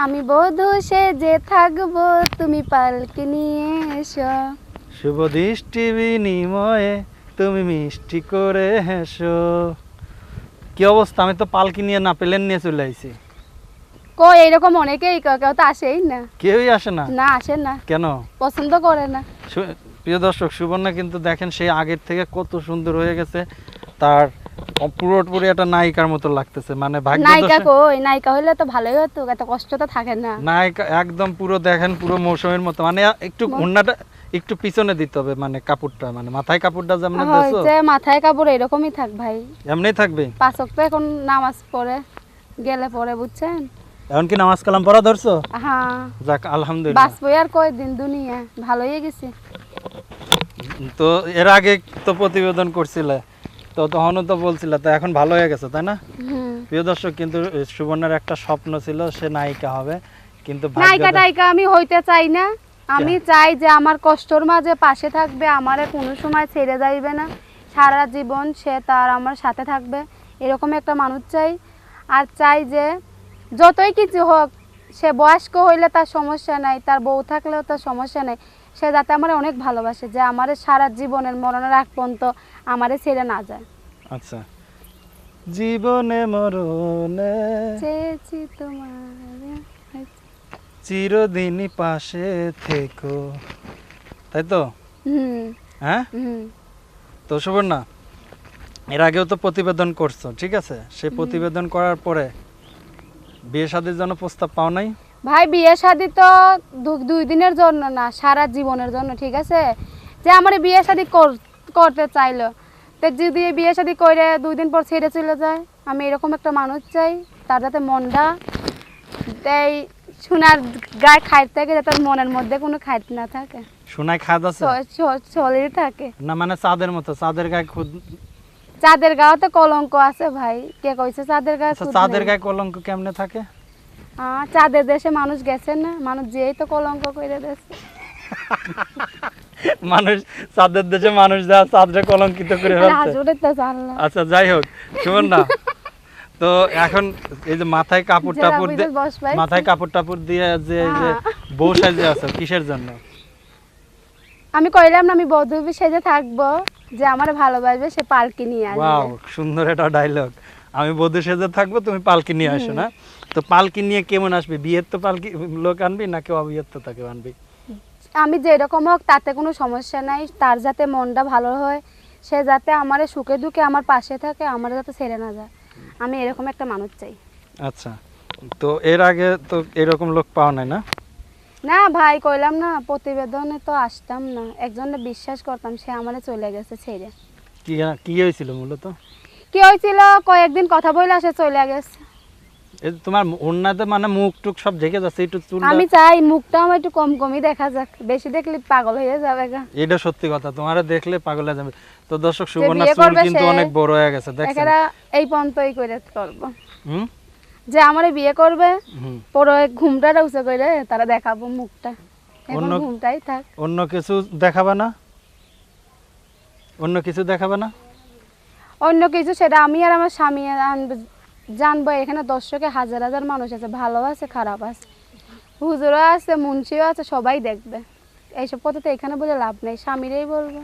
আমি বধূ সেজে থাকবো, তুমি পালকি নিয়ে এসো। শুভ দৃষ্টি বিনিময়ে তুমি মিষ্টি করে হেসো। কি অবস্থা? আমি তো পালকি নিয়ে না প্লেন নিয়ে চলে আইছি। কই এরকম অনেকেই কয়, কেউ তো আসেই না। কেউই আসে না? না, আসে না। কেন? পছন্দ করে না। প্রিয় দর্শক, সুবর্ণা কিন্তু দেখেন সেই আগের থেকে কত সুন্দর হয়ে গেছে। তার পুরোপুরি একটা নায়িকার মতো লাগতেছে, মানে ভাগ্য নায়িকা দোষে। কই, নায়িকা হইলে তো ভালোই হতো, এত কষ্ট তো থাকে না। নায়িকা একদম পুরো দেখেন, পুরো মৌসুমীর মতো। মানে একটু ওড়নাটা একটু পিছনে দিতে হবে, মানে কাপড়টা, মানে মাথায় কাপড়টা যেমন দেছো হইছে মাথায় কাপড় এরকমই থাক ভাই, এমনিই থাকবে। 5 ওয়াক্ত এখন নামাজ পড়ে গেলে পরে, বুঝছেন? এখন কি নামাজ কালাম পড়া ধরছো? হ্যাঁ, যাক আলহামদুলিল্লাহ। বাঁচবো আর কয়দিন, দুনিয়া ভালোই গেছে। তো এর আগে তো প্রতিবেদন করছিলে, তো তখনও তো বলছিলে, তো এখন ভালো হয়ে গেছে তাই না? প্রিয় দর্শক, কিন্তু সুবর্ণার একটা স্বপ্ন ছিল সে নায়িকা হবে, কিন্তু নায়িকা টাইকা আমি হইতে চাই না। আমি চাই যে আমার কষ্টর মাঝে পাশে থাকবে, আমারে কোনো সময় ছেড়ে যাইবে না, সারা জীবন সে তার আমার সাথে থাকবে, এরকম একটা মানুষ চাই। আর চাই যে যতই কিছু হোক, সে বয়স্ক হইলে তার সমস্যা নাই, তার বউ থাকলেও তার সমস্যা নাই, সে যাতে আমার অনেক ভালোবাসে, যে আমারে সারা জীবনের মরণের আগ পর্যন্ত আমারে ছেড়ে না যায়। আচ্ছা, জীবনে মরণে চেয়েছি তোমার চিরদিনই পাশে থেকো, তাই তো? হ্যাঁ, তো সুবর্ণা, এর আগেও তো প্রতিবেদন করছো, ঠিক আছে? সেই প্রতিবেদন করার পরে বিয়ে শাদীর জন্য প্রস্তাব পাও নাই? ভাই, বিয়ে শাদী তো 2 দিনের জন্য না, সারা জীবনের জন্য, ঠিক আছে? যে আমার বিয়ে শাদী করতে চাইলো, তো যদি বিয়ে শাদী করে 2 দিন পর ছেড়ে চলে যায়, আমি এরকম একটা মানুষ চাই, তার যাতে মনটা এই সোনার গায়ে খাইতে থাকে, যাতে মনের মধ্যে কোনো খাইতে না থাকে, সোনায় খাদ আছে শরীর থাকে না, মানে চাঁদের মতো, চাঁদের গায়ে খুদ। চাঁদের গায়ে তো কলঙ্ক আছে ভাই, কে কইছে চাঁদের গায়ে? চাঁদের গায়ে কলঙ্ক কেমনে থাকে? চাঁদের দেশে মানুষ গেছে না, মানুষ যেই তো কলঙ্ক করে দিয়েছে। মানুষ চাঁদের দেশে মানুষ যা চাঁদরে কলঙ্কিত করে ফেলছে। আচ্ছা, যাই হোক সুবর্ণা, তো এখন এই যে মাথায় কাপড় টাপড় দিয়ে, মাথায় কাপড় টাপড় দিয়ে যে বউ সাজে আছে, কিসের জন্য? আমি কইলাম না, আমি বধূ সেজে থাকবো, যে আমার ভালোবাসবে সে পালকি নিয়ে আসবে। ওয়াও, সুন্দর একটা ডায়লগ। আমি বধূ সেজে থাকবো, তুমি পালকি নিয়ে আসো না? তো পালকি নিয়ে কেমন আসবে? বিয়ের তো পালকি লোক আনবি নাকি অবিয়ের তো তাকে আনবি? আমি যেরকম হোক তাতে কোনো সমস্যা নাই, তার যাতে মনটা ভালো হয়, সে যাতে আমার সুখে দুঃখে আমার পাশে থাকে, আমার যাতে ছেড়ে না যায়, আমি এরকম একটা মানুষ চাই। আচ্ছা, তো এর আগে তো এরকম লোক পাওয়া নাই না? না ভাই, কইলাম না প্রতিবেদনে তো আসতাম না, একজনের বিশ্বাস করতাম, সে আমারে চলে গেছে ছেড়ে। কি কি হয়েছিল মূলত? কি হয়েছিল, কয়েকদিন কথা বলে সে চলে গেছে। এই তোমার ওড়নাতে মানে মুখ টুক সব ঢেকে যাচ্ছে, একটু চুল। আমি চাই মুখটা আমার একটু কম কমই দেখা যাক, বেশি দেখলে পাগল হয়ে যাবে গা। এটা সত্যি কথা, তোমারে দেখলে পাগল হয়ে যাবে। তো দর্শক, সুবর্ণা চুল কিন্তু অনেক বড় হয়ে গেছে, দেখছেন? এই পর্যন্তই করে করব। যে আমারে বিয়ে করবে, পরে ঘুমটা উঁচু করে তারা দেখাবো মুখটা, এখন ঘুমটাই থাক। অন্য কিছু দেখাবে না? অন্য কিছু দেখাবে না? অন্য কিছু সেটা আমি আর আমার স্বামী জানবো। এখানে দর্শকে হাজার হাজার মানুষ আছে, ভালো আছে খারাপ আছে, হুজুরও আছে মুন্সিও আছে, সবাই দেখবে। এইসব কথা তো এখানে বলে লাভ নেই, স্বামীরাই বলবো।